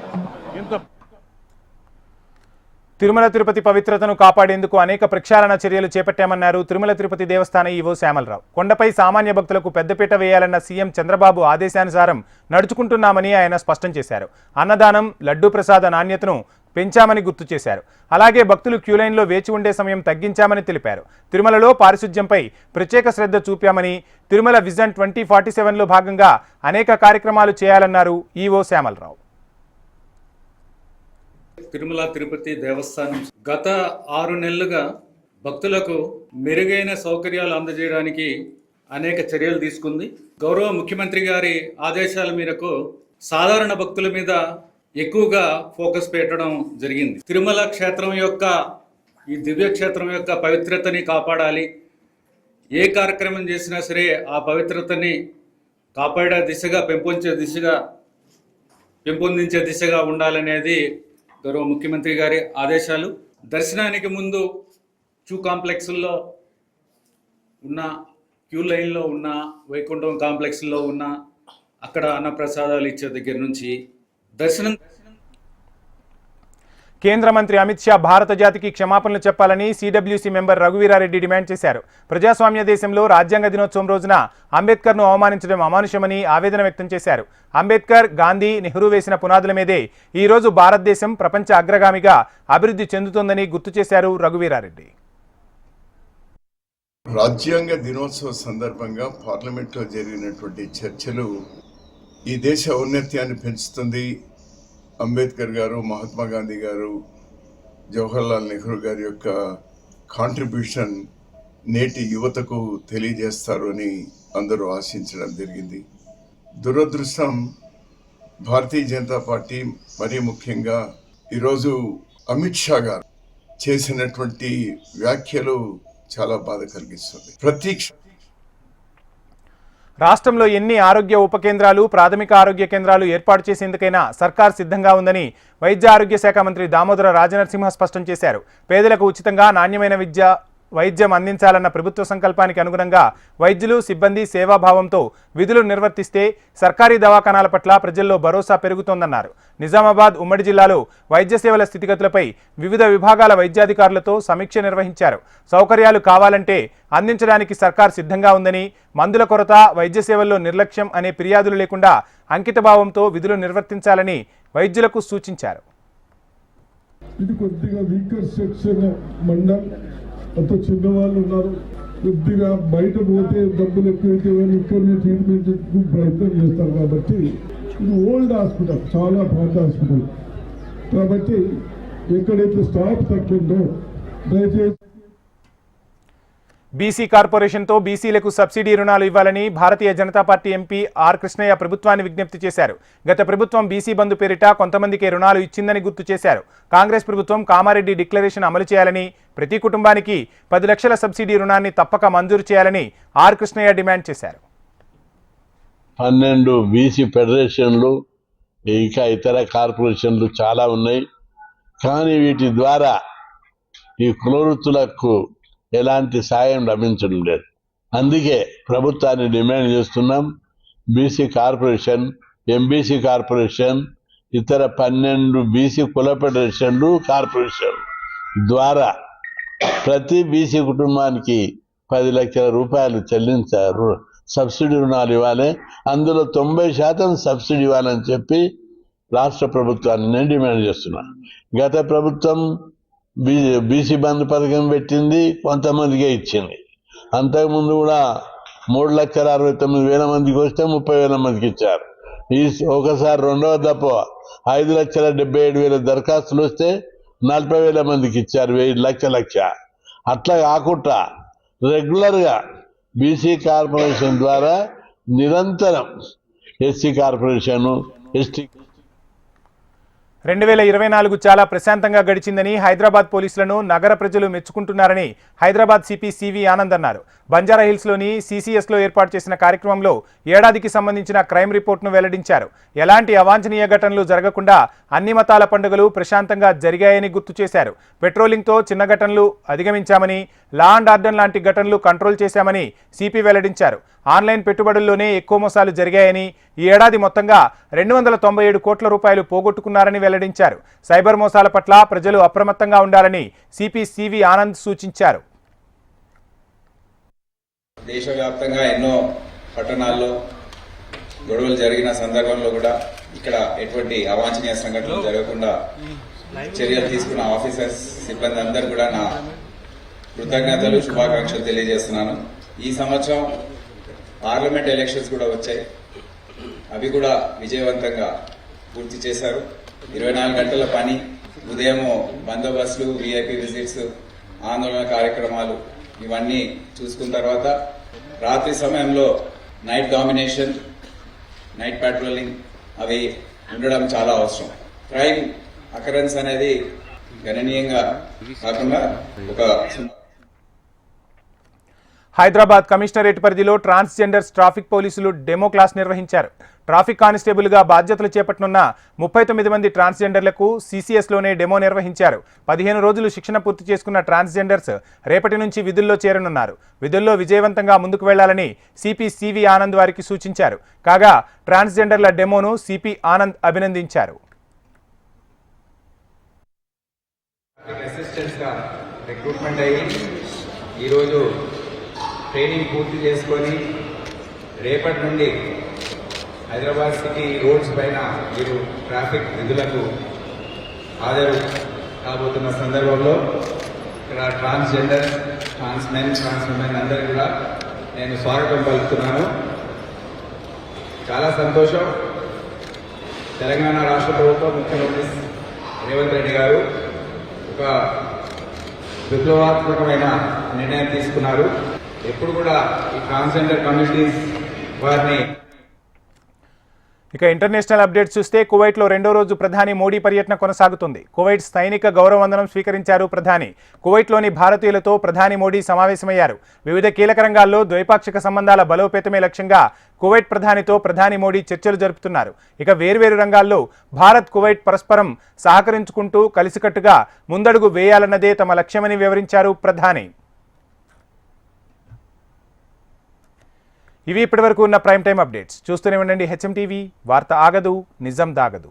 తిరుమల తిరుపతి పవిత్రతను కాపాడేందుకు అనేక ప్రక్షాళన చర్యలు చేపట్టామన్నారు తిరుమల తిరుపతి దేవస్థాన ఈవో శ్యామలరావు. కొండపై సామాన్య భక్తులకు పెద్దపీట వేయాలన్న సీఎం చంద్రబాబు ఆదేశానుసారం నడుచుకుంటున్నామని ఆయన స్పష్టం చేశారు. అన్నదానం, లడ్డూ ప్రసాద నాణ్యతను పెంచామని గుర్తు చేశారు. అలాగే భక్తులు క్యూలైన్లో వేచి ఉండే సమయం తగ్గించామని తెలిపారు. తిరుమలలో పారిశుధ్యంపై ప్రత్యేక శ్రద్ధ చూపామని, తిరుమల విజన్ 2047లో భాగంగా అనేక కార్యక్రమాలు చేయాలన్నారు ఈవో శ్యామలరావు. తిరుమల తిరుపతి దేవస్థానం గత 6 నెలలుగా భక్తులకు మెరుగైన సౌకర్యాలు అందజేయడానికి అనేక చర్యలు తీసుకుంది. గౌరవ ముఖ్యమంత్రి గారి ఆదేశాల మేరకు సాధారణ భక్తుల మీద ఎక్కువగా ఫోకస్ పెట్టడం జరిగింది. తిరుమల క్షేత్రం యొక్క ఈ దివ్య క్షేత్రం యొక్క పవిత్రతని కాపాడాలి. ఏ కార్యక్రమం చేసినా సరే ఆ పవిత్రతని కాపాడే దిశగా పెంపొందించే దిశగా ఉండాలనేది గౌరవ ముఖ్యమంత్రి గారి ఆదేశాలు. దర్శనానికి ముందు క్యూ కాంప్లెక్స్లో ఉన్న క్యూ లైన్లో ఉన్న వైకుంఠం కాంప్లెక్స్లో ఉన్న అక్కడ అన్నప్రసాదాలు ఇచ్చే దగ్గర నుంచి దర్శనం. కేంద్ర మంత్రి అమిత్ షా భారత జాతికి క్షమాపణలు చెప్పాలని సిడబ్ల్యూసీ మెంబర్ రఘువీరారెడ్డి డిమాండ్ చేశారు. ప్రజాస్వామ్య దేశంలో రాజ్యాంగ దినోత్సవం రోజున అంబేద్కర్ను అవమానించడం అమానుషమని ఆవేదన వ్యక్తం చేశారు. అంబేద్కర్, గాంధీ, నెహ్రూ వేసిన పునాదుల మీదే ఈ రోజు భారతదేశం ప్రపంచ అగ్రగామిగా అభివృద్ధి చెందుతోందని గుర్తు చేశారు రఘువీరారెడ్డి. రాజ్యాంగ దినోత్సవ సందర్భంగా పార్లమెంట్లో జరిగినటువంటి చర్చలు ఈ దేశ ఔన్నత్యాన్ని పెంచుతుంది. అంబేద్కర్ గారు, మహాత్మా గాంధీ గారు, జవహర్లాల్ నెహ్రూ గారి యొక్క కాంట్రిబ్యూషన్ నేటి యువతకు తెలియజేస్తారు అని అందరూ ఆశించడం జరిగింది. దురదృష్టం భారతీయ జనతా పార్టీ మరీ ముఖ్యంగా ఈరోజు అమిత్ షా గారు చేసినటువంటి వ్యాఖ్యలు చాలా బాధ కలిగిస్తుంది. రాష్ట్రంలో ఎన్ని ఆరోగ్య ఉప కేంద్రాలు, ప్రాథమిక ఆరోగ్య కేంద్రాలు ఏర్పాటు చేసేందుకైనా సర్కార్ సిద్ధంగా ఉందని వైద్య ఆరోగ్య శాఖ మంత్రి దామోదర రాజనరసింహ స్పష్టం చేశారు. పేదలకు ఉచితంగా నాణ్యమైన వైద్యం అందించాలన్న ప్రభుత్వ సంకల్పానికి అనుగుణంగా వైద్యులు, సిబ్బంది సేవాభావంతో విధులు నిర్వర్తిస్తే సర్కారీ దవాఖానాల పట్ల ప్రజల్లో భరోసా పెరుగుతోందన్నారు. నిజామాబాద్ ఉమ్మడి జిల్లాలో వైద్య సేవల స్థితిగతులపై వివిధ విభాగాల వైద్యాధికారులతో సమీక్ష నిర్వహించారు. సౌకర్యాలు కావాలంటే అందించడానికి సర్కార్ సిద్ధంగా ఉందని, మందుల కొరత, వైద్య సేవల్లో నిర్లక్ష్యం అనే ఫిర్యాదులు లేకుండా అంకితభావంతో విధులు నిర్వర్తించాలని వైద్యులకు సూచించారు. ఇది కొద్దిగా వీకర్ సెక్షన్ మండల్, అంత చిన్నవాళ్ళు ఉన్నారు, కొద్దిగా బయట పోతే డబ్బులు ఎక్కువైతే ఇక్కడనే ట్రీట్మెంట్ ప్రయత్నం చేస్తారు. కాబట్టి ఇది ఓల్డ్ హాస్పిటల్, చాలా పాత హాస్పిటల్ కాబట్టి ఎక్కడైతే స్టాఫ్ తగ్గిందో దయచేసి. బీసీ కార్పొరేషన్తో బీసీలకు సబ్సిడీ రుణాలు ఇవ్వాలని Bharatiya Janata party MP R Krishnaiah ప్రభుత్వాన్ని విజ్ఞప్తి చేశారు. గత ప్రభుత్వం బీసీ బంధు పేరిట కొంతమందికే రుణాలు ఇచ్చిందని గుర్తు చేశారు. కాంగ్రెస్ ప్రభుత్వం కామారెడ్డి డిక్లరేషన్ అమలు చేయాలని, ప్రతి కుటుంబానికి 10 లక్షల సబ్సిడీ రుణాన్ని తప్పక మంజూరు చేయాలని ఆర్ కృష్ణయ్య డిమాండ్ చేశారు. 12 బీసీ ఫెడరేషన్లు, ఇంకా ఇతర కార్పొరేషన్లు చాలా ఉన్నాయి. కానీ వీటి ద్వారా ఈ కులవృత్తులకు ఎలాంటి సాయం లభించడం లేదు. అందుకే ప్రభుత్వాన్ని డిమాండ్ చేస్తున్నాం. బీసీ కార్పొరేషన్, ఎంబీసీ కార్పొరేషన్, ఇతర 12 బీసీ కుల ఫెడరేషన్లు, కార్పొరేషన్ ద్వారా ప్రతి బీసీ కుటుంబానికి 10 లక్షల రూపాయలు చెల్లించారు, సబ్సిడీ రుణాలు ఇవ్వాలి. అందులో 90% సబ్సిడీ ఇవ్వాలని చెప్పి రాష్ట్ర ప్రభుత్వాన్ని నేను డిమాండ్ చేస్తున్నా. గత ప్రభుత్వం బీసీ బంధు పథకం పెట్టింది, కొంతమందికే ఇచ్చింది. అంతకుముందు కూడా 3,69,000 మందికి వస్తే 30,000 మందికి ఇచ్చారు. ఈ ఒకసారి రెండవ దప్ప 5,77,000 దరఖాస్తులు వస్తే 40,000 మందికి ఇచ్చారు, 1,00,000 లక్ష. అట్లా కాకుండా రెగ్యులర్గా బీసీ కార్పొరేషన్ ద్వారా నిరంతరం ఎస్సీ కార్పొరేషను, ఎస్టీ. 2024 చాలా ప్రశాంతంగా గడిచిందని హైదరాబాద్ పోలీసులను నగర ప్రజలు మెచ్చుకుంటున్నారని హైదరాబాద్ సిపి సివి ఆనంద్ అన్నారు. బంజారాహిల్స్లోని సిసిఎస్లో ఏర్పాటు చేసిన కార్యక్రమంలో ఏడాదికి సంబంధించిన క్రైమ్ రిపోర్ట్ను వెల్లడించారు. ఎలాంటి అవాంఛనీయ ఘటనలు జరగకుండా అన్ని మతాల పండుగలు ప్రశాంతంగా జరిగాయని గుర్తు చేశారు. పెట్రోలింగ్తో చిన్న ఘటనలు అధిగమించామని, లా అండ్ ఆర్డర్ లాంటి ఘటనలు కంట్రోల్ చేశామని సిపి వెల్లడించారు. ఆన్లైన్ పెట్టుబడుల్లోనే ఎక్కువ మోసాలు జరిగాయని, ఈ ఏడాది మొత్తంగా 297 కోట్ల రూపాయలు పోగొట్టుకున్నారని వెల్లడించారు. సైబర్ మోసాల పట్ల ప్రజలు అప్రమత్తంగా ఉండాలని సిపి సివి ఆనంద్ సూచించారు. దేశవ్యాప్తంగా ఎన్నో పట్టణాల్లో గొడవలు జరిగిన సందర్భంలో కూడా ఇక్కడ ఎటువంటి అవాంఛనీయ సంఘటనలు జరగకుండా చర్యలు తీసుకున్న ఆఫీసర్స్, సిబ్బంది అందరూ కూడా నా కృతజ్ఞతలు, శుభాకాంక్షలు తెలియజేస్తున్నాను. ఈ సంవత్సరం పార్లమెంట్ ఎలక్షన్స్ కూడా వచ్చాయి. అవి కూడా విజయవంతంగా పూర్తి చేశారు. 24 గంటల పని, ఉదయం బందోబస్తులు, విఐపి విజిట్స్, ఆందోళన కార్యక్రమాలు ఇవన్నీ చూసుకున్న తర్వాత రాత్రి సమయంలో నైట్ డామినేషన్, నైట్ పెట్రోలింగ్ అవి ఉండడం చాలా అవసరం. క్రైమ్ అకరెన్స్ అనేది గణనీయంగా కాకుండా ఒక హైదరాబాద్ కమిషనరేట్ పరిధిలో ట్రాన్స్జెండర్స్ ట్రాఫిక్ పోలీసులు డెమో క్లాస్ నిర్వహించారు. ట్రాఫిక్ కానిస్టేబుల్గా బాధ్యతలు చేపట్టనున్న 39 మంది ట్రాన్స్జెండర్లకు సీసీఎస్లోనే డెమో నిర్వహించారు. 15 రోజులు శిక్షణ పూర్తి చేసుకున్న ట్రాన్స్జెండర్స్ రేపటి నుంచి విధుల్లో చేరనున్నారు. విధుల్లో విజయవంతంగా ముందుకు వెళ్లాలని సిపి సివి ఆనంద్ వారికి సూచించారు. కాగా ట్రాన్స్జెండర్ల డెమోను సిపి ఆనంద్ అభినందించారు. రిక్రూట్మెంట్ అయ్యి ఈరోజు ట్రైనింగ్ పూర్తి చేసుకొని రేపటి నుండి హైదరాబాద్ సిటీ రోడ్స్ పైన మీరు ట్రాఫిక్ విధులకు హాజరు కాబోతున్న సందర్భంలో ఇక్కడ ట్రాన్స్జెండర్, ట్రాన్స్మెన్, ట్రాన్స్విమెన్ అందరికీ కూడా నేను స్వాగతం పలుకుతున్నాను. చాలా సంతోషం. తెలంగాణ రాష్ట్ర ప్రభుత్వం ముఖ్యమంత్రి రేవంత్ రెడ్డి గారు ఒక విప్లవాత్మకమైన నిర్ణయం తీసుకున్నారు. ఎప్పుడు కూడా ఈ ట్రాన్స్జెండర్ కమ్యూనిటీస్ వారిని. ఇక ఇంటర్నేషనల్ అప్డేట్స్ చూస్తే కువైట్లో 2వ రోజు ప్రధాని మోడీ పర్యటన కొనసాగుతుంది. కువైట్ సైనిక గౌరవవందనం స్వీకరించారు ప్రధాని. కువైట్లోని భారతీయులతో ప్రధాని మోడీ సమావేశమయ్యారు. వివిధ కీలక రంగాల్లో ద్వైపాక్షిక సంబంధాల బలోపేతమే లక్ష్యంగా కువైట్ ప్రధానితో ప్రధాని మోడీ చర్చలు జరుపుతున్నారు. ఇక వేర్వేరు రంగాల్లో భారత్ కువైట్ పరస్పరం సహకరించుకుంటూ కలిసికట్టుగా ముందడుగు వేయాలన్నదే తమ లక్ష్యమని వివరించారు ప్రధాని. ఇవి ఇప్పటివరకు ఉన్న ప్రైమ్ టైం అప్డేట్స్. చూస్తూనే ఉండండి హెచ్ఎం టీవీ. వార్త ఆగదు, నిజం దాగదు.